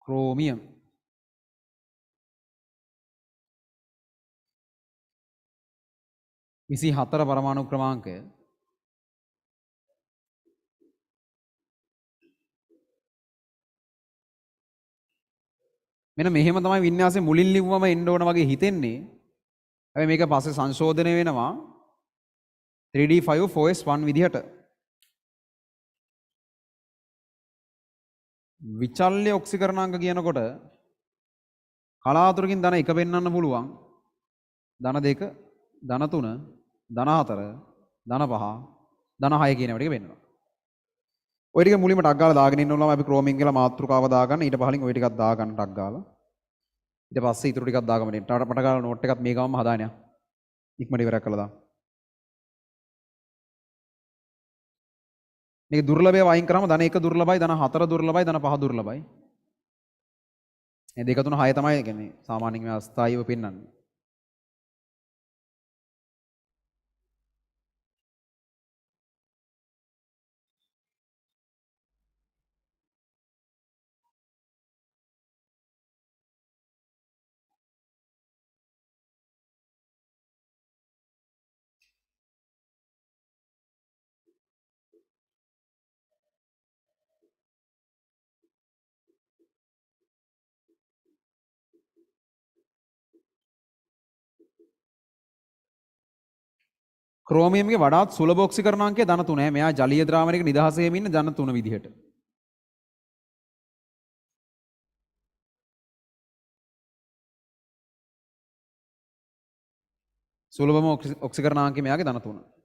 Chromium. විසි 4 පරමාණු ක්‍රමාංකය. මෙන්න මෙහෙම තමයි වින්‍යාසයේ මුලින් ලිව්වම එන්න ඕන වගේ හිතෙන්නේ. හැබැයි මේක පස්සේ සංශෝධනය වෙනවා 3D5 4S1 විදිහට. විචල්්‍ය ඔක්සිකරණාංක කියනකොට කලාතුරකින් ධන 1 පෙන්වන්න පුළුවන්. ධන 2, ධන 3, ධන 4, ධන 5, ධන 6 කියන ඒවා ටික වෙන්නවා. ඔය ටික මුලින්ම ටක් ගාලා දාගෙන ඉන්න ඕනම අපි ක්‍රෝමින් කියලා මාතෘකාව දාගන්න. ඊට පහලින් ඔය ටිකක් දාගන්න ටක් ගාලා. ඊට පස්සේ ඊටු ටිකක් දාගන්න. ඊට පට ගාලා නෝට් එකත් මේ ගමම හදාගෙන යන්න. ඉක්මනට ඉවරයක් කළා දාන්න. මේක දුර්ලභය වයින් කරාම ධන 1 දුර්ලභයි, ධන 4 දුර්ලභයි, ධන 5 දුර්ලභයි. මේ 2 3 6 තමයි කියන්නේ සාමාන්‍යයෙන් මේ අස්ථායීව පෙන්වන්නේ. ක්‍රෝමියම්ගේ වඩාත් සුලභ ඔක්සිකරණාංකය ධන 3. මෙයා ජලීය ද්‍රාවණයක නිදහසේම ඉන්නේ ධන 3 විදිහට. සුලභම ඔක්සිකරණාංකය මෙයාගේ ධන 3.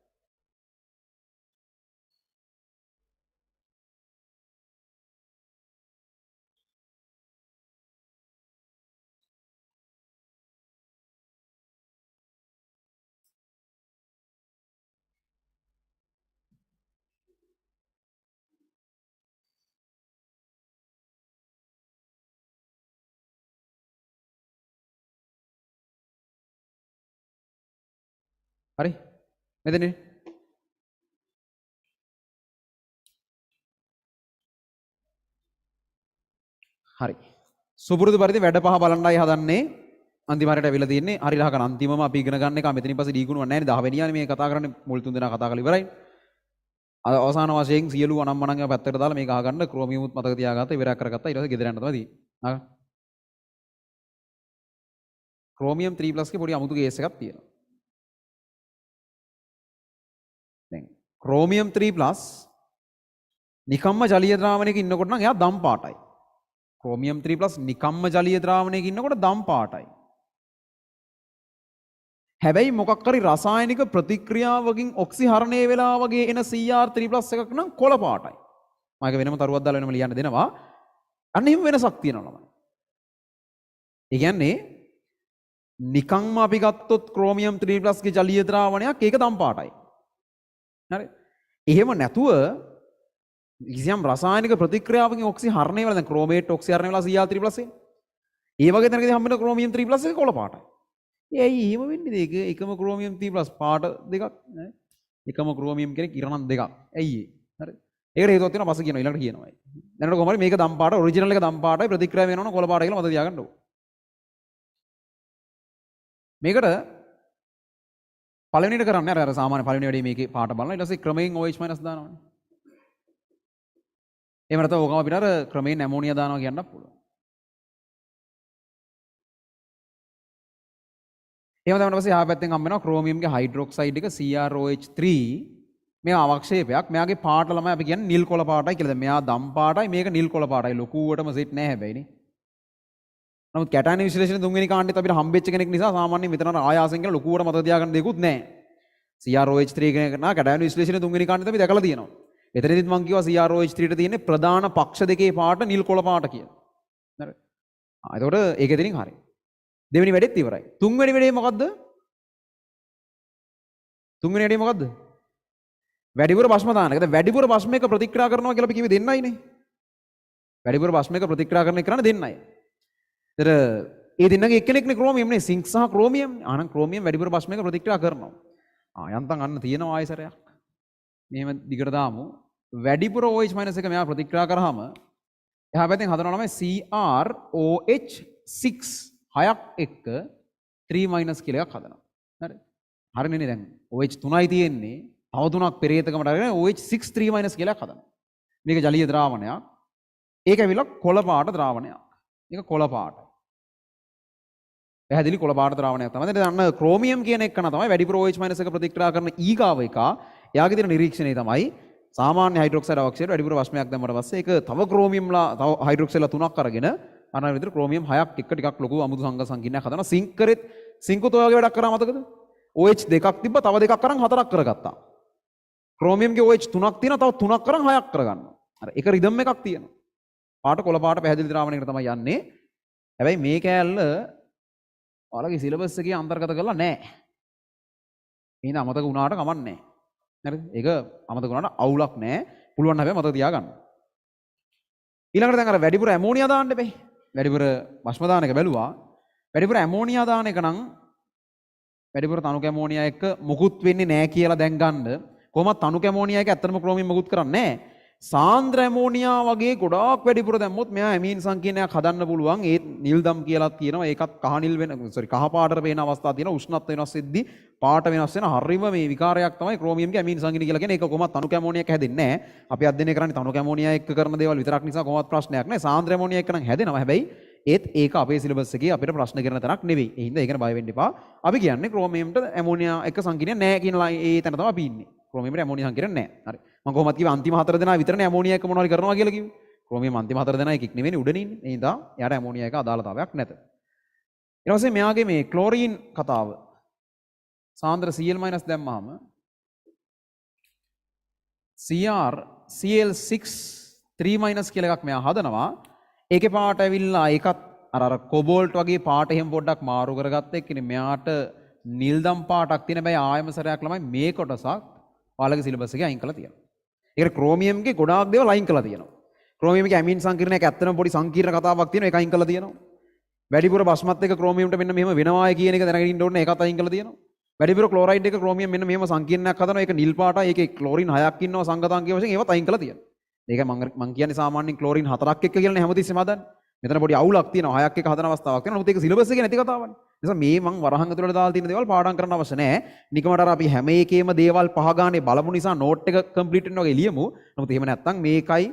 හරි මෙතන හරි සුපුරුදු පරිදි වැඩ පහ බලන්නයි හදන්නේ අන්තිමට ඇවිල්ලා තියෙන්නේ හරි ලහකන අන්තිමම අපි ඉගෙන ගන්න එක මෙතනින් පස්සේ ඩී ගුණයක් නැහැ නේ 10 වෙනියානේ මේ කතා කරන්නේ මුල් තුන් දෙනා කතා කරලා ඉවරයි අවසාන වශයෙන් සියලු අනම්මනන් ඒවා පැත්තකට දාලා මේක අහගන්න ක්‍රෝමියමුත් මතක තියාගත්තා ඉවරයක් කරගත්තා ඊට පස්සේ ගෙදර යන්න තමයි තියෙන්නේ ක්‍රෝමියම් 3+ ගේ පොඩි අමුතු කේස් එකක් තියෙනවා දැන් ක්‍රෝමියම් 3+ නිකම්ම ජලීය ද්‍රාවණයක ඉන්නකොට නම් එයා දම් පාටයි. ක්‍රෝමියම් 3+ නිකම්ම ජලීය ද්‍රාවණයක ඉන්නකොට දම් පාටයි. හැබැයි මොකක් හරි රසායනික ප්‍රතික්‍රියාවකින් ඔක්සිහරණය වෙලා වගේ එන Cr3+ එකක් නම් කොළ පාටයි. මම ඒක වෙනම තරුවක් දාලා වෙනම ලියන්න දෙනවා. අන්න එහෙම වෙනසක් තියෙනවා ළමයි. ඒ කියන්නේ නිකම්ම අපි ගත්තොත් ක්‍රෝමියම් 3+ ගේ ජලීය ද්‍රාවණයක් ඒක දම් පාටයි. හරි. එහෙම නැතුව කිසියම් රසායනික ප්‍රතික්‍රියාවකින් ඔක්සිහරණය වෙලා දැන් ක්‍රෝමේට් ඔක්සිහරණය වෙලා Cr3+ ඒ වගේ තැනකදී හම්බෙන ක්‍රෝමියම් 3+ එක කොළ පාටයි. ඒ ඇයි එහෙම වෙන්නේ? ඒක එකම ක්‍රෝමියම් 3+ පාට දෙකක් නේ. එකම ක්‍රෝමියම් කෙනෙක් ඉරණම් දෙකක්. ඇයි ඒ? හරි. ඒකට හේතුවක් තියෙනවා පස්සේ කියනවා ඊළඟට කියනවා. දැනට කොහොම හරි මේක දම් පාට ඔරිජිනල් එක දම් පාටයි ප්‍රතික්‍රියාව වෙනවනම් කොළ පාටයි කියලා මතක තියාගන්න ඕන. මේකට පළවෙනිට කරන්නේ අර සාමාන්‍ය පළවෙනි වැඩේ මේකේ පාට බලනවා ඊට පස්සේ ක්‍රමයෙන් OH- දානවානේ. එහෙම නැත්නම් ඕකම අපිට අර ක්‍රමයෙන් ඇමෝනියා දානවා කියන්නත් පුළුවන්. එහෙම තමයි ඊට පස්සේ ආ පැත්තෙන් හම්බ වෙනවා ක්‍රෝමියම්ගේ හයිඩ්‍රොක්සයිඩ් එක CrOH3 මේ අවක්ෂේපයක්. මෙයාගේ පාට ළමයි අපි කියන්නේ නිල් කොළ පාටයි කියලා. දැන් මෙයා දම් පාටයි මේක නිල් කොළ පාටයි. ලොකුවටම සෙට් නෑ හැබැයිනේ. නමුත් කැටායන විශ්ලේෂණ තුන්වෙනි කාණ්ඩෙත් අපිට හම්බෙච්ච කෙනෙක් නිසා සාමාන්‍යයෙන් මෙතන අර ආයාසෙන් කියලා ලොකුවට මතක තියාගන්න දෙයක්වත් නෑ. CrOH3 කෙනෙක් නා කැටායන විශ්ලේෂණ තුන්වෙනි කාණ්ඩෙත් අපි දැකලා තියෙනවා. එතනදිත් මම කිව්වා CrOH3 ට තියෙන්නේ ප්‍රධාන පක්ෂ දෙකේ පාට නිල් කොළ පාට කියලා. හරි. එතකොට ඒක එතනින් හරි. දෙවෙනි වැඩෙත් ඉවරයි. තුන්වෙනි වැඩේ මොකද්ද? තුන්වෙනි වැඩේ මොකද්ද? වැඩිපුර භස්ම දාන එක. දැන් වැඩිපුර භස්මයක ප්‍රතික්‍රියා කරනවා කියලා අපි කිව්වේ දෙන්නයිනේ. වැඩිපුර භස්මයක ප්‍රතික්‍රියා කරන එක කරන්නේ දෙන්නයි. ඒතර ඒ දෙන්නගේ එක්කෙනෙක්නේ ක්‍රෝමියම් නේ සිංක් සහ ක්‍රෝමියම්. ආනම් ක්‍රෝමියම් වැඩිපුර භස්මයක ප්‍රතික්‍රියා කරනවා. යන්තම් අන්න තියෙනවා ආයසරයක්. මෙහෙම දිගට දාමු. වැඩිපුර OH- එක මෙයා ප්‍රතික්‍රියා කරාම එහා පැත්තෙන් හදනවා තමයි CrOH6 හයක් එක්ක 3 කියලා එකක් හදනවා. හරි. හරිනේ දැන් OH 3යි තියෙන්නේ. තව තුනක් පෙරේතකමට අරගෙන OH6 3 කියලා එකක් හදනවා. මේක ජලීය ද්‍රාවණයක්. ඒක ඇවිල්ලා කොළ පාට ද්‍රාවණයක්. මේක කොළ පාට. පැහැදිලි කොළ පාට ද්‍රාවණයක් තමයි. දැන් අන්න ක්‍රෝමියම් කියන එක තමයි වැඩිපුර OH- එක ප්‍රතික්‍රියා කරන ඊගාව එක. එයාගේ තියෙන නිරීක්ෂණය තමයි සාමාන්‍ය හයිඩ්‍රොක්සයිඩ් අවක්සයිඩ් වැඩිපුර රශ්මියක් දැම්මට පස්සේ ඒක තව ක්‍රෝමියම්ලා තව හයිඩ්‍රොක්සයිඩ්ලා තුනක් අරගෙන අන්න විතර ක්‍රෝමියම් 6ක් එක ටිකක් ලොකු අමුතු සංඝ සංකීර්ණයක් හදනවා. සිංක් කරෙත් සිංකුත් ඔය වගේ වැඩක් කරා මතකද? OH දෙකක් තිබ්බ තව දෙකක් අරන් හතරක් කරගත්තා. ක්‍රෝමියම්ගේ OH තුනක් තියෙනවා තව තුනක් අරන් හයක් කරගන්නවා. අර එක රිදම් එකක් තියෙනවා. පාට කොළ පාට පැහැදිලි ද්‍රාවණයකට තමයි යන්නේ. හැබැයි මේ කෑල්ල ඔයාලගේ සිලබස් එකේ අන්තර්ගත කරලා නැහැ. එහෙනම් අමතක වුණාට කමක් නැහැ. හරිද? ඒක අමතක වුණාට අවුලක් නැහැ. පුළුවන් හැබැයි මතක තියාගන්න. ඊළඟට දැන් අර වැඩිපුර ඇමෝනියා දාන්න එපේ. වැඩිපුර භස්ම දාන එක බැලුවා. වැඩිපුර ඇමෝනියා දාන එක නම් වැඩිපුර තනුක ඇමෝනියා එක්ක මුකුත් වෙන්නේ නැහැ කියලා දැන් ගන්න. කොහොමද තනුක ඇමෝනියා එක ඇත්තටම ක්‍රෝමියම් මුකුත් කරන්නේ නැහැ. සාන්ද්‍ර ඇමෝනියා වගේ ගොඩාක් වැඩිපුර දැම්මොත් මෙයා ඇමීන් සංකීර්ණයක් හදන්න පුළුවන්. ඒ නිල්දම් කියලා කියනවා. ඒකත් කහ නිල් වෙන කහ පාටට පේන අවස්ථා තියෙනවා. උෂ්ණත්ව වෙනස් වෙද්දී පාට වෙනස් වෙන හරිම මේ විකාරයක් තමයි ක්‍රෝමියම්ගේ ඇමීන් සංකීර්ණ කියලා කියන්නේ. ඒක කොහොමද තනුක ඇමෝනියා එක හැදෙන්නේ නැහැ. අපි අධ්‍යයනය කරන්නේ තනුක ඇමෝනියා එක්ක කරන දේවල් විතරක් නිසා කොහොමවත් ප්‍රශ්නයක් නැහැ. සාන්ද්‍ර ඇමෝනියා එක්ක නම් හැදෙනවා. හැබැයි ඒත් ඒක අපේ සිලබස් එකේ අපිට ප්‍රශ්න කරන තරක් නෙවෙයි. ඒ හින්දා ඒක ගැන බය වෙන්න එපා. අපි කියන්නේ ක්‍රෝමියම්ට ඇමෝනියා එක්ක සංකීර්ණ නැහැ කියන ඒ තැන තමයි අපි ඉන්නේ. ක්‍රෝමියම්ට ඇමෝනියා සංකීර්ණ නැහැ. හරි. මම කොහොමද කිව්වේ අන්තිම 4 දෙනා විතරනේ ඇමෝනියා එක මොනවා හරි කරනවා කියලා කිව්වේ. ක්‍රෝමියම් අන්තිම 4 දෙනා එකෙක් නෙවෙයි උඩින් ඉන්නේ. ඒ හින්දා එයාට ඇමෝනියා එක අදාළතාවයක් නැත. ඊට පස්සේ මෙයාගේ මේ ක්ලෝරීන් කතාව. සාන්ද්‍ර Cl- දැම්මහම Cl6 3- කියලා එකක් මෙයා හදනවා. ඒකේ පාට ඇවිල්ලා ඒකත් අර කොබෝල්ට් වගේ පාට එහෙම පොඩ්ඩක් මාරු කරගත්ත එක්කනේ මෙයාට නිල්දම් පාටක් තියෙන බෑ ආයම සරයක් ළමයි මේ කොටසක් ඔයාලගේ සිලබස් එකේ අයින් කරලා තියෙනවා. ඒකට ක්‍රෝමියම්ගේ ගොඩාක් දේවල් අයින් කරලා තියෙනවා. ක්‍රෝමියම්ගේ ඇමින් සංකීර්ණයක් ඇත්තටම පොඩි සංකීර්ණ කතාවක් තියෙනවා ඒක අයින් කරලා තියෙනවා. වැඩිපුර බස්මත් එක ක්‍රෝමියම්ට මෙන්න මෙහෙම වෙනවායි කියන එක දැනගෙන ඉන්න ඕනේ ඒකත් අයින් කරලා තියෙනවා. වැඩිපුර ක්ලෝරයිඩ් එක ක්‍රෝමියම් මෙන්න මෙහෙම සංකීර්ණයක් හදනවා ඒක නිල් පාටයි ඒකේ ක්ලෝරින් 6ක් ඉන්නවා සංගතාංගය වශයෙන් ඒවත් අයින් කරලා තියෙනවා. ඒක මම කියන්නේ සාමාන්‍යයෙන් ක්ලෝරින් 4ක් එක්ක කියලානේ හැමතිස්සෙම හදන්නේ. මෙතන පොඩි අවුලක් තියෙනවා 6ක් එක හදන අවස්ථාවක් තියෙනවා. නමුත් ඒක සිලබස් එකේ නැති කතාවනේ. ඒ නිසා මේ මම වරහන් ඇතුළට දාලා තියෙන දේවල් පාඩම් කරන්න අවශ්‍ය නැහැ. නිකමට අර අපි හැම එකේම දේවල් පහ ගානේ බලමු නිසා නෝට් එක කම්ප්ලීට් වෙනවා වගේ ලියමු. නමුත් එහෙම නැත්නම් මේකයි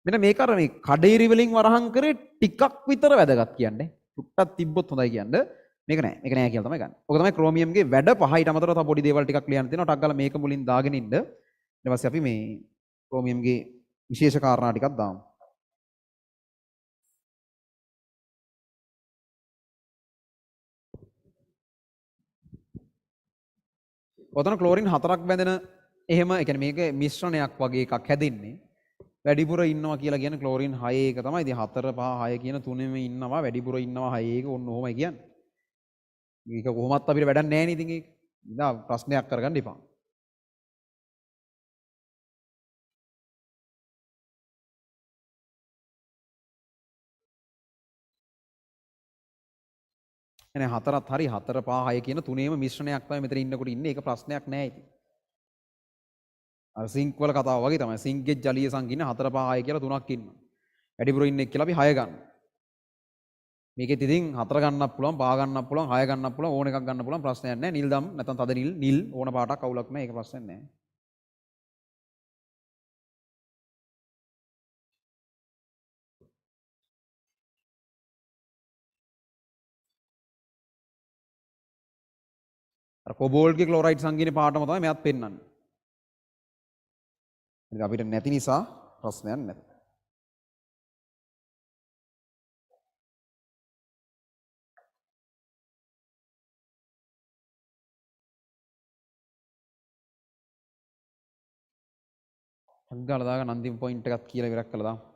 මෙන්න මේක අර මේ කඩේරි වලින් වරහන් කරේ ටිකක් විතර වැදගත් කියන්නේ. ටුට්ටක් තිබ්බොත් හොඳයි කියන්නේ. මේක නෑ. මේක නෑ කියලා තමයි ගන්න. ඔක තමයි ක්‍රෝමියම්ගේ වැඩ පහයිට අමතරව තව පොඩි දේවල් ටිකක් ලියන්න තියෙනවා. ටක් ගාලා මේක මුලින් දාගෙන ඉන්න. ඊට පස්සේ අපි මේ ක්‍රෝමියම්ගේ විශේෂ කාරණා ටිකක් දාමු. ඔතන ක්ලෝරින් 4ක් බැඳෙන එහෙම ඒ කියන්නේ මේක මිශ්‍රණයක් වගේ එකක් හැදෙන්නේ. වැඩිපුර ඉන්නවා කියලා කියන ක්ලෝරින් 6 එක තමයි. ඉතින් 4 5 6 කියන තුනෙම ඉන්නවා. වැඩිපුර ඉන්නවා 6 එක ඔන්න ඔහොමයි කියන්නේ. මේක කොහොමත් අපිට වැඩක් නැහැ නේ ඉතින් ඒක. ඉතින් ප්‍රශ්නයක් කරගන්න එපා. එනේ 4ත් හරි 4 5 6 කියන තුනේම මිශ්‍රණයක් තමයි මෙතන ඉන්නකොට ඉන්නේ. ඒක ප්‍රශ්නයක් නෑ ඉතින්. අර සිංක් වල කතාව වගේ තමයි. සිංක්ගේ ජලීය සංකීර්ණ 4 5 6 කියලා තුනක් ඉන්නවා. වැඩිපුර ඉන්නේ කියලා අපි 6 ගන්නවා. මේකෙත් ඉතින් 4 ගන්නත් පුළුවන්, 5 ගන්නත් පුළුවන්, 6 ගන්නත් පුළුවන්, ඕන එකක් ගන්න පුළුවන් ප්‍රශ්නයක් නෑ. නිල් දම් නැත්නම් තද නිල් ඕන පාටක් අවුලක් නෑ. ඒක ප්‍රශ්නයක් නෑ. අර කොබෝල්ට්ගේ ක්ලෝරයිඩ් සංකීර්ණ පාටම තමයි මෙයාත් පෙන්වන්නේ. ඉතින් අපිට නැති නිසා ප්‍රශ්නයක් නැහැ. අංගාල දාගන්න අන්තිම පොයින්ට් එකක් කියලා ඉවරක් කළා දාමු.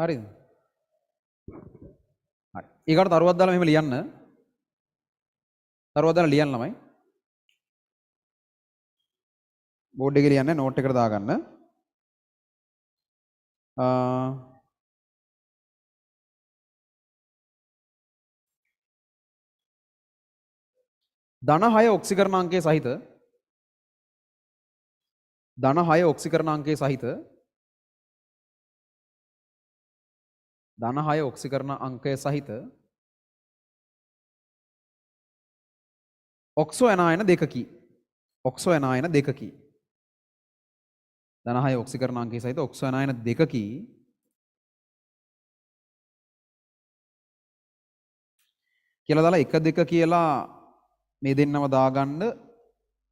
හරිද? හරි. ඊකට තරුවක් දාලා මෙහෙම ලියන්න. තරුවක් දාලා ලියන්න ළමයි. බෝඩ් එකේ ලියන්න නෝට් එකට දාගන්න. ධන 6 ඔක්සිකරණ අංකයේ සහිත ධන 6 ඔක්සිකරණ අංකයේ සහිත ධන 6 ඔක්සිකරණ අංකය සහිත ඔක්සෝ ඇනායන දෙකකි. ඔක්සෝ ඇනායන දෙකකි. ධන 6 ඔක්සිකරණ අංකයේ සහිත ඔක්සෝ ඇනායන දෙකකි. කියලා දාලා 1 2 කියලා මේ දෙන්නම දාගන්න.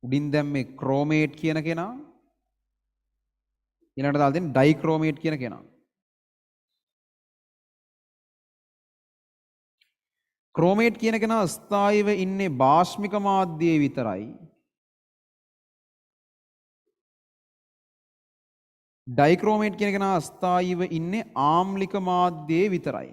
උඩින් දැන් මේ ක්‍රෝමේට් කියන කෙනා ඊළඟට දාලා දෙන්න ඩයික්‍රෝමේට් කියන කෙනා. ක්‍රෝමේට් කියන කෙනා ස්ථායීව ඉන්නේ භාෂ්මික මාධ්‍යයේ විතරයි. ඩයික්‍රෝමේට් කියන කෙනා ස්ථායීව ඉන්නේ ආම්ලික මාධ්‍යයේ විතරයි.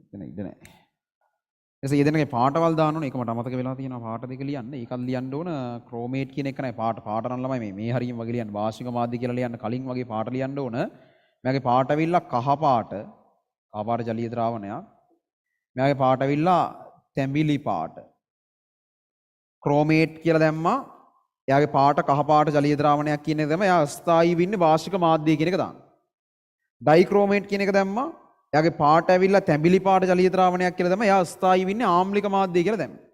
එතන ඉඳ නැහැ. එසේ යෙදෙනගේ පාටවල් දාන්න ඕනේ. ඒක මට අමතක වෙලා තියෙනවා පාට දෙක ලියන්න. ඒකත් ලියන්න ඕන ක්‍රෝමේට් කියන එක නෑ පාට නම් ළමයි මේ හරියම වගේ ලියන්න. භාෂික මාධ්‍ය කියලා ලියන්න කලින් වගේ පාට ලියන්න ඕන. මෙයාගේ පාට ඇවිල්ලා කහ පාට ජලීය ද්‍රාවණයක්. මෙයාගේ පාට ඇවිල්ලා තැඹිලි පාට. ක්‍රෝමේට් කියලා දැම්මා. එයාගේ පාට කහ පාට ජලීය ද්‍රාවණයක් කියන එක තමයි එයා ස්ථායීව ඉන්නේ භාෂික මාධ්‍ය කියන එක දාන්න. ඩයික්‍රෝමේට් කියන එක දැම්මා. එයාගේ පාට ඇවිල්ලා තැඹිලි පාට ජලීය ද්‍රාවණයක් කියලා තමයි එයා ස්ථායීව ඉන්නේ ආම්ලික මාධ්‍ය කියලා දැම්මා.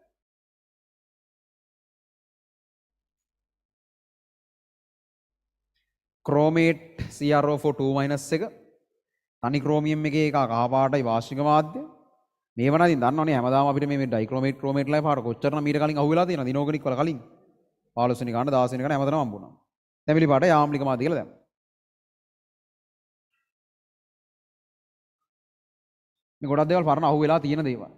ක්‍රෝමේට් CrO4 2- එක තනි ක්‍රෝමියම් එකේ එක කහ පාටයි වාර්ෂික මාධ්‍ය. මේව නම් ඉතින් දන්නවනේ හැමදාම අපිට මේ ඩයික්‍රෝමේට් ක්‍රෝමේට් ලයි පාට කොච්චරනම් මීට කලින් අහුවෙලා තියෙනවද ඉනෝගනික් වල කලින් 15 වෙනි ගාන 16 වෙනි ගාන හැමදාම හම්බුණා. තැඹිලි පාටයි ආම්ලික මාධ්‍ය කියලා දැම්මා. මේ ගොඩක් දේවල් පරණ අහුවෙලා තියෙන දේවල්.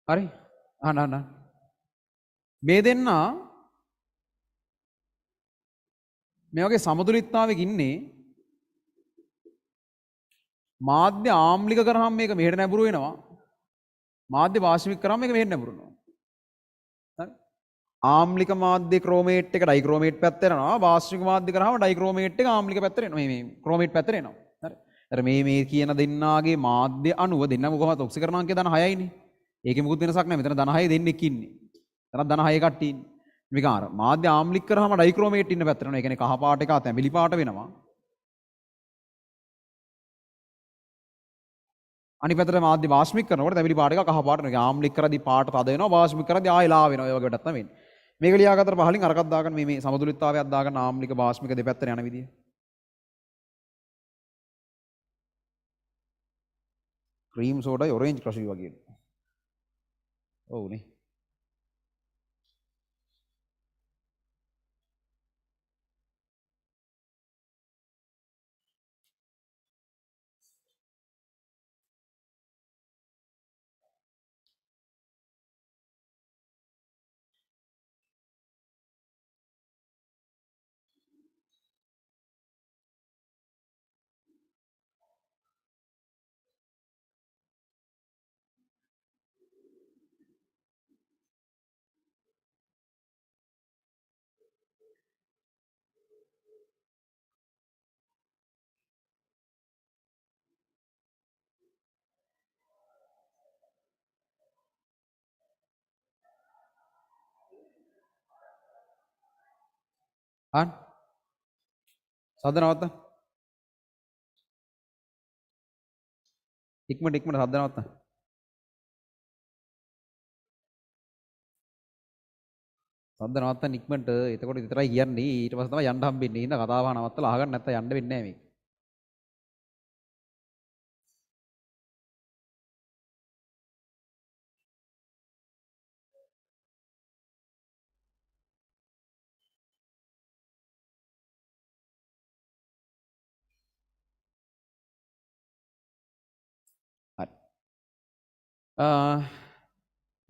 හරි අහන්න මේ දෙන්න මේ වගේ සමතුලිතතාවයක ඉන්නේ මාධ්‍ය ආම්ලික කරාම මේක මෙහෙට නැඹුරු වෙනවා මාධ්‍ය වාෂ්මික කරාම මේක මෙහෙට නැඹුරු වෙනවා හරි ආම්ලික මාධ්‍ය ක්‍රෝමේට් එක ඩයික්‍රෝමේට් පැත්තට යනවා වාෂ්මික මාධ්‍ය කරාම ඩයික්‍රෝමේට් එක ආම්ලික පැත්තට එනවා මේ ක්‍රෝමේට් පැත්තට එනවා හරි අර මේ කියන දෙන්නාගේ මාධ්‍ය අණුව දෙන්නම කොහොමද ඔක්සිකරණාංකය ධන 6යිනේ ඒකේ මුකුත් වෙනසක් නැහැ මෙතන ධන 6 දෙන්නෙක් ඉන්නේ එතන ධන 6 කට්ටිය ඉන්නේ මේක අර මාධ්‍ය ආම්ලික කරාම ඩයික්‍රෝමේට් ඉන්න පැත්තට යනවා ඒ කියන්නේ කහ පාට එක තැඹිලි පාට වෙනවා අනිත් පැත්තට මාධ්‍ය වාෂ්මික කරනකොට තැඹිලි පාට එක කහ පාට වෙනවා. ඒක ආම්ලික කරද්දී පාට තද වෙනවා වාෂ්මික කරද්දී ආයෙ ලා වෙනවා. ඒ වගේ වැඩක් තමයි වෙන්නේ. මේක ලියාගත්තට පහලින් අරකට දාගන්න මේ සමතුලිතතාවයක් දාගන්න ආම්ලික වාෂ්මික දෙපැත්තට යන විදිය. ක්‍රීම් සෝඩායි ඔරෙන්ජ් ක්‍රෂ් වගේ. ඔව්නේ. හරි. සද්ද නවත්ත. ඉක්මනට සද්ද නවත්ත. සද්ද නවත්තන්න ඉක්මනට එතකොට විතරයි කියන්නේ ඊට පස්සේ තමයි යන්න හම්බෙන්නේ. ඉන්න කතාව නවත්තලා අහගන්න නැත්නම් යන්න වෙන්නේ නැහැ මේක.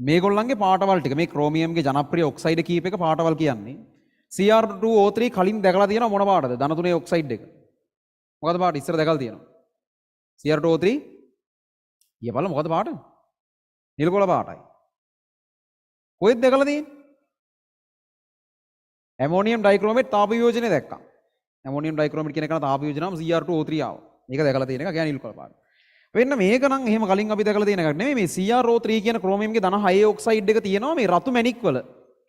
මේගොල්ලන්ගේ පාටවල් ටික මේ ක්‍රෝමියම්ගේ ජනප්‍රිය ඔක්සයිඩ් කීප එක පාටවල් කියන්නේ Cr2O3 කලින් දැකලා තියෙනවා මොන පාටද? ධන තුනේ ඔක්සයිඩ් එක. මොකද පාට ඉස්සර දැකලා තියෙනවා. Cr2O3 ඊයපල්ල මොකද පාට? නිල් කොළ පාටයි. කොහෙද දැකලා තියෙන්නේ? ඇමෝනියම් ඩයික්‍රෝමේට් තාප වියෝජනය දැක්කා. ඇමෝනියම් ඩයික්‍රෝමේට් කියන එක තාප වියෝජනම Cr2O3 ආවා. මේක දැකලා තියෙන එක කියන්නේ නිල් කොළ පාට. වෙන්න මේක නම් එහෙම කලින් අපි දැකලා තියෙන එකක් නෙමෙයි. මේ Cr2O3 කියන ක්‍රෝමියම්ගේ ධන 6 ඔක්සයිඩ් එක තියෙනවා මේ රතු මැණික් වල.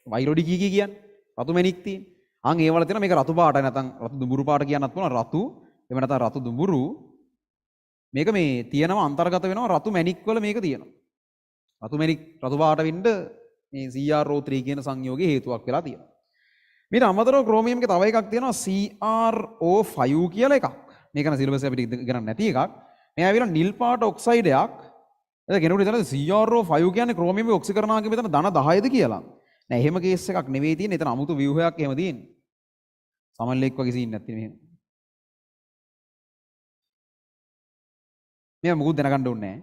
වයිරොඩි කී කියන්නේ. රතු මැණික් තියෙන. අන් ඒ වල තියෙන මේක රතු පාටයි නැත්නම් රතු දුඹුරු පාට කියන්නත් පුළුවන්. රතු එහෙම නැත්නම් රතු දුඹුරු මේක මේ තියෙනවා අන්තර්ගත වෙනවා රතු මැණික් වල මේක තියෙනවා. රතු මැණික් රතු පාට වෙන්න මේ Cr2O3 කියන සංයෝගයේ හේතුවක් වෙලා තියෙනවා. මීට අමතරව ක්‍රෝමියම්ගේ තව එකක් තියෙනවා CrO5 කියලා එකක්. මේක නම් සිලබස් අපිට ඉගෙන නැති එකක්. මේ ඇවිල්ලා නිල් පාට ඔක්සයිඩයක්. එතන කෙනෙකුට හිතනවා CrO5 කියන්නේ ක්‍රෝමියම්ගේ ඔක්සිකරණාංකය මෙතන ධන 10ද කියලා. නෑ එහෙම කේස් එකක් නෙවෙයි තියෙන්නේ. එතන අමුතු ව්‍යුහයක් එහෙම තියෙන්නේ. සමන්ලේක් වගේ සීන් නැති මෙහෙම. මේ මොකුත් දැනගන්න ඕනේ නෑ.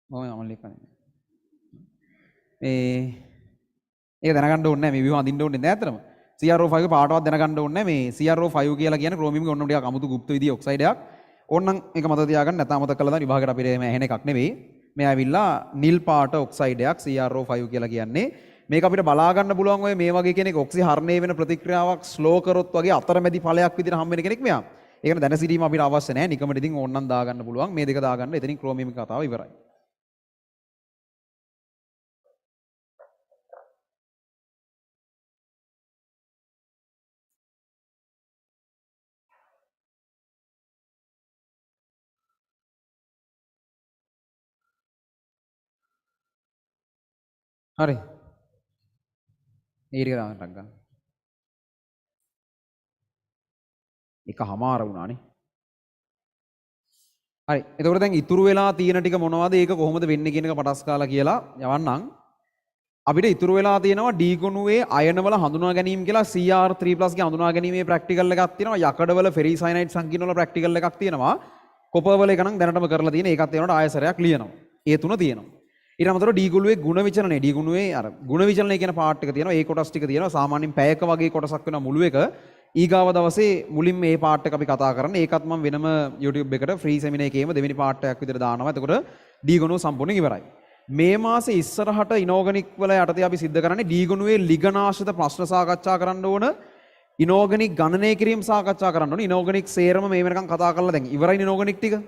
මම සමන්ලේක් නෙවෙයි. ඒක දැනගන්න ඕනේ නෑ මේ ව්‍යුහ අඳින්න ඕනේ නෑ අතරම. CrO5 පාටවත් දැනගන්න ඕනේ නෑ. මේ CrO5 කියලා කියන්නේ ක්‍රෝමියම්ගේ ඔන්න ටිකක් අමුතු গুপ্ত විදිහේ ඔක්සයිඩයක්. ඕන්නම් මේක මතක තියාගන්න නැත්නම් මතක කළා දාන්න විභාගයට අපිට එහෙම ඇහෙන එකක් නෙවෙයි. මේ ඇවිල්ලා නිල් පාට ඔක්සයිඩයක් CrO5 කියලා කියන්නේ. මේක අපිට බලා ගන්න පුළුවන් ඔය මේ වගේ කෙනෙක් ඔක්සි හරණය වෙන ප්‍රතික්‍රියාවක් ස්ලෝ කරොත් වගේ අතරමැදි ඵලයක් විදිහට හම් වෙන කෙනෙක් මෙයා. ඒකට දැන සිටීම අපිට අවශ්‍ය නැහැ. නිකමට ඉතින් ඕන්නම් දාගන්න පුළුවන්. මේ දෙක දාගන්න. එතනින් ක්‍රෝමියම් කතාව ඉවරයි. හරි. ඒ ටික දාන්න ටක් ගන්න. එකමාර වුණානේ. හරි. එතකොට දැන් ඉතුරු වෙලා තියෙන ටික මොනවද? ඒක කොහොමද වෙන්නේ කියන එක පටස් කාලා කියලා යවන්නම්. අපිට ඉතුරු වෙලා තියෙනවා D ගුණුවේ අයන වල හඳුනා ගැනීම කියලා Cr3+ ගේ හඳුනා ගැනීමේ ප්‍රැක්ටිකල් එකක් තියෙනවා. යකඩවල ෆෙරිසයනයිඩ් සංකීර්ණ වල ප්‍රැක්ටිකල් එකක් තියෙනවා. කොපර් වල එක නම් දැනටම කරලා තියෙන. ඒකත් ඒනට ආයසරයක් ලියනවා. ඒ තුන තියෙනවා. ඊට අමතරව D ගුණුවේ ගුණ විචලනය D ගුණුවේ අර ගුණ විචලනය කියන පාර්ට් එක තියෙනවා. ඒ කොටස් ටික තියෙනවා. සාමාන්‍යයෙන් පැයක වගේ කොටසක් වෙනවා මුළු එක. ඊගාව දවසේ මුලින් මේ පාර්ට් එක අපි කතා කරන්නේ. ඒකත් මම වෙනම YouTube එකට ෆ්‍රී සෙමිනාර් එකේම දෙවෙනි පාර්ට් එකක් විදිහට දානවා. එතකොට D ගුණුව සම්පූර්ණයෙන් ඉවරයි. මේ මාසේ ඉස්සරහට ඉනෝගනික් වල යටතේ අපි සිද්ධ කරන්නේ D ගුණුවේ ලිගනාශ්‍රිත ප්‍රශ්න සාකච්ඡා කරන්න ඕන. ඉනෝගනික් ගණනය කිරීම සාකච්ඡා කරන්න ඕන. ඉනෝගනික් සේරම මේ වෙනකන් කතා කරලා දැන් ඉවරයි ඉනෝගනික් ටික.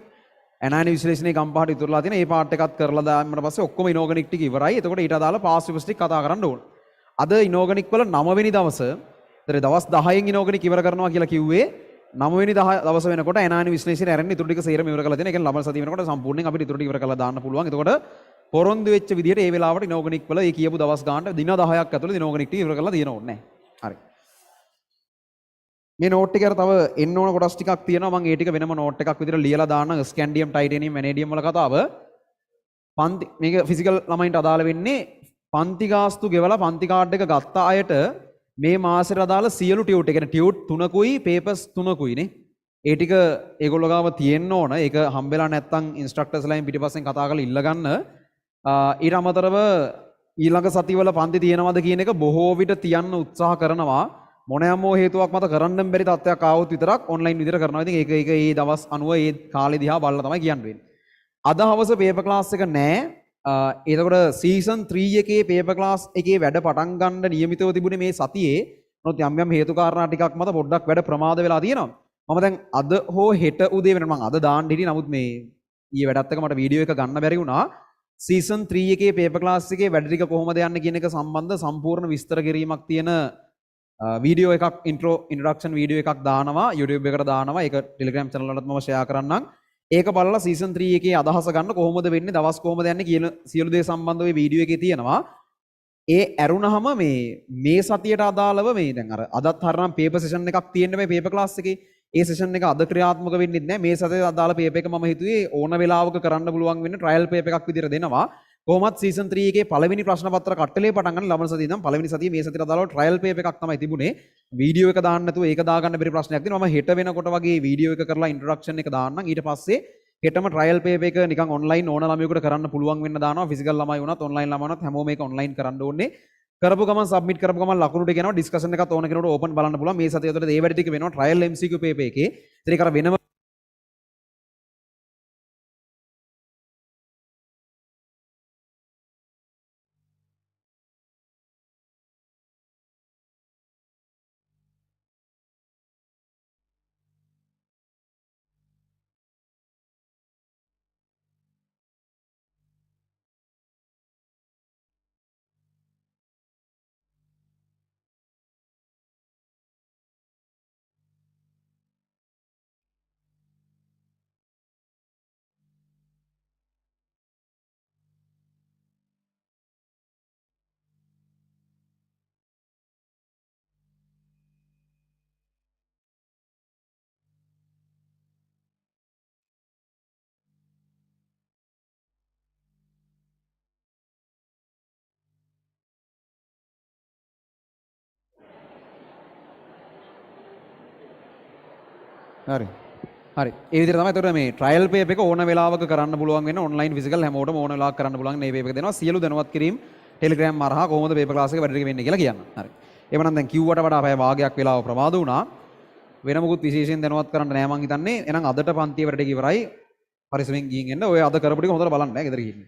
ඇනයින විශ්ලේෂණයේ ගම්පහට ඉතුරුලා තියෙන ඒ පාර්ට් එකත් කරලා දාන්නට පස්සේ ඔක්කොම ඉනෝගනික් ටික ඉවරයි. එතකොට ඊට අදාළ පාස් විවස් ටික කතා කරන්න ඕන. අද ඉනෝගනික් වල 9 වෙනි දවසේ දවස් 10න් ඉනෝගනික් ඉවර කරනවා කියලා කිව්වේ 9 වෙනි දවස වෙනකොට ඇනයින විශ්ලේෂණය ආරෙන්න ඉතුරු ටික සේරම ඉවර කරලා තියෙන. ඒ කියන්නේ ලබන සතිය වෙනකොට සම්පූර්ණයෙන් අපිට ඉතුරු ටික ඉවර කරලා දාන්න පුළුවන්. එතකොට පොරොන්දු වෙච්ච විදිහට ඒ වෙලාවට ඉනෝගනික් වල ඒ කියපු දවස් ගානට දින 10ක් ඇතුළත ඉනෝගනික් ටික ඉවර කරලා තියෙන ඕනේ. හරි. මේ නෝට් එකේ තව එන්න ඕන කොටස් ටිකක් තියෙනවා. මම ඒ ටික වෙනම නෝට් එකක් විදිහට ලියලා දාන්න. ස්කැන්ඩියම්, ටයිටේනියම්, වැනේඩියම් වල කතාව. පන්ති මේක ෆිසිකල් ළමයින්ට අදාළ වෙන්නේ පන්ති ගාස්තු ගෙවලා පන්ති කාඩ් එක ගත්ත අයට මේ මාසෙට අදාළ සියලු ටියුට්, ඒ කියන්නේ ටියුට් 3කුයි පේපර්ස් 3කුයි නේ. ඒ ටික ඒගොල්ලෝ ගාව තියෙන්න ඕන. ඒක හම්බෙලා නැත්නම් ඉන්ස්ට්‍රක්ටර්ස් ලයින් පිටිපස්සෙන් කතා කරලා ඉල්ල ගන්න. ඊට අමතරව ඊළඟ සතිවල පන්ති තියෙනවද කියන එක බොහෝ විට තියන්න උත්සාහ කරනවා. මොනෑම හේතුවක් මත කරන්න බැරි තත්ත්වයක් ආවොත් විතරක් ඔන්ලයින් විදිහට කරනවා. ඉතින් ඒක ඒ දවස් අනුව ඒ කාලේ දිහා බලලා තමයි කියන්න වෙන්නේ. අද හවස පේපර් ක්ලාස් එක නැහැ. එතකොට සීසන් 3 එකේ පේපර් ක්ලාස් එකේ වැඩ පටන් ගන්න නියමිතව තිබුණේ මේ සතියේ. මොකද යම් හේතු කාරණා ටිකක් මත පොඩ්ඩක් වැඩ ප්‍රමාද වෙලා තියෙනවා. මම දැන් අද හෝ හෙට උදේ වෙනකොට මම අද දාන්න හිටියේ. නමුත් මේ ඊයේ වැඩත් එක මට වීඩියෝ එක ගන්න බැරි වුණා. සීසන් 3 එකේ පේපර් ක්ලාස් එකේ වැඩ ටික කොහොමද යන්නේ කියන එක සම්බන්ධ සම්පූර්ණ විස්තර කිරීමක් තියෙන වීඩියෝ එකක් ඉන්ට්‍රොඩක්ෂන් වීඩියෝ එකක් දානවා YouTube එකට දානවා. ඒක Telegram channel වලත් මම share කරන්නම්. ඒක බලලා සීසන් 3 එකේ අදහස ගන්න කොහොමද වෙන්නේ, දවස් කොහොමද යන්නේ කියන සියලු දේ සම්බන්ධව මේ වීඩියෝ එකේ තියෙනවා. ඒ ඇරුණහම මේ සතියට අදාළව මේ දැන් අර අදත් හරනම් පේපර් සෙෂන් එකක් තියෙන්න මේ පේපර් ක්ලාස් එකේ. ඒ සෙෂන් එක අද ක්‍රියාත්මක වෙන්නේ නැහැ. මේ සතියට අදාළ පේපර් එක මම හිතුවේ ඕන වෙලාවක කරන්න පුළුවන් වෙන ට්‍රයල් පේපර් එකක් විදිහට දෙනවා. කොහොමත් සීසන් 3 එකේ පළවෙනි ප්‍රශ්න පත්‍ර කට්ටලේ පටන් ගන්න ලබන සතියේ ඉඳන් පළවෙනි සතියේ මේ සතියට අදාළව ට්‍රයල් පේපර් එකක් තමයි තිබුණේ. වීඩියෝ එක දාන්න නැතුව ඒක දාගන්න බැරි ප්‍රශ්නයක් තියෙනවා. මම හෙට වෙනකොට වගේ වීඩියෝ එක කරලා ඉන්ට්‍රොඩක්ෂන් එක දාන්නම්. ඊට පස්සේ හෙටම ට්‍රයිල් පේපර් එක නිකන් ඔන්ලයින් ඕන ළමයෙකුට කරන්න පුළුවන් වෙන්න දානවා. ෆිසිකල් ළමයි වුණත් ඔන්ලයින් ළමයි වුණත් හැමෝම මේක ඔන්ලයින් කරන්න ඕනේ. කරපු ගමන් සබ්මිට් කරපු ගමන් ලකුණු ටික යනවා. ඩිස්කෂන් එකත් ඕන කෙනෙකුට ඕපන් බලන්න පුළුවන්. මේ සතිය ඇතුළත ඒ වැඩ ටික වෙනවා ට්‍රයිල් MCQ පේපර් එකේ. ඉතින් ඒක අර වෙනම හරි. හරි. ඒ විදිහට තමයි එතකොට මේ ට්‍රයිල් පේපර් එක ඕන වෙලාවක කරන්න පුළුවන් වෙන ඔන්ලයින් ෆිසිකල් හැමෝටම ඕන වෙලාවක කරන්න පුළුවන් මේ පේපර් එක දෙනවා. සියලු දැනුවත් කිරීම ටෙලිග්‍රෑම් හරහා කොහොමද පේපර් ක්ලාස් එක වැඩ ටික වෙන්නේ කියලා කියන්න. හරි. එවනම් දැන් කිව්වට වඩා පැය භාගයක් වෙලාව ප්‍රමාද වුණා. වෙන මොකුත් විශේෂයෙන් දැනුවත් කරන්න නෑ මං හිතන්නේ. එහෙනම් අදට පන්තිය වැඩ ටික ඉවරයි. පරිස්සමෙන් ගිහින් එන්න. ඔය අද කරපු ටික හොඳට බලන්න ඈ ගෙදර ගිහින්.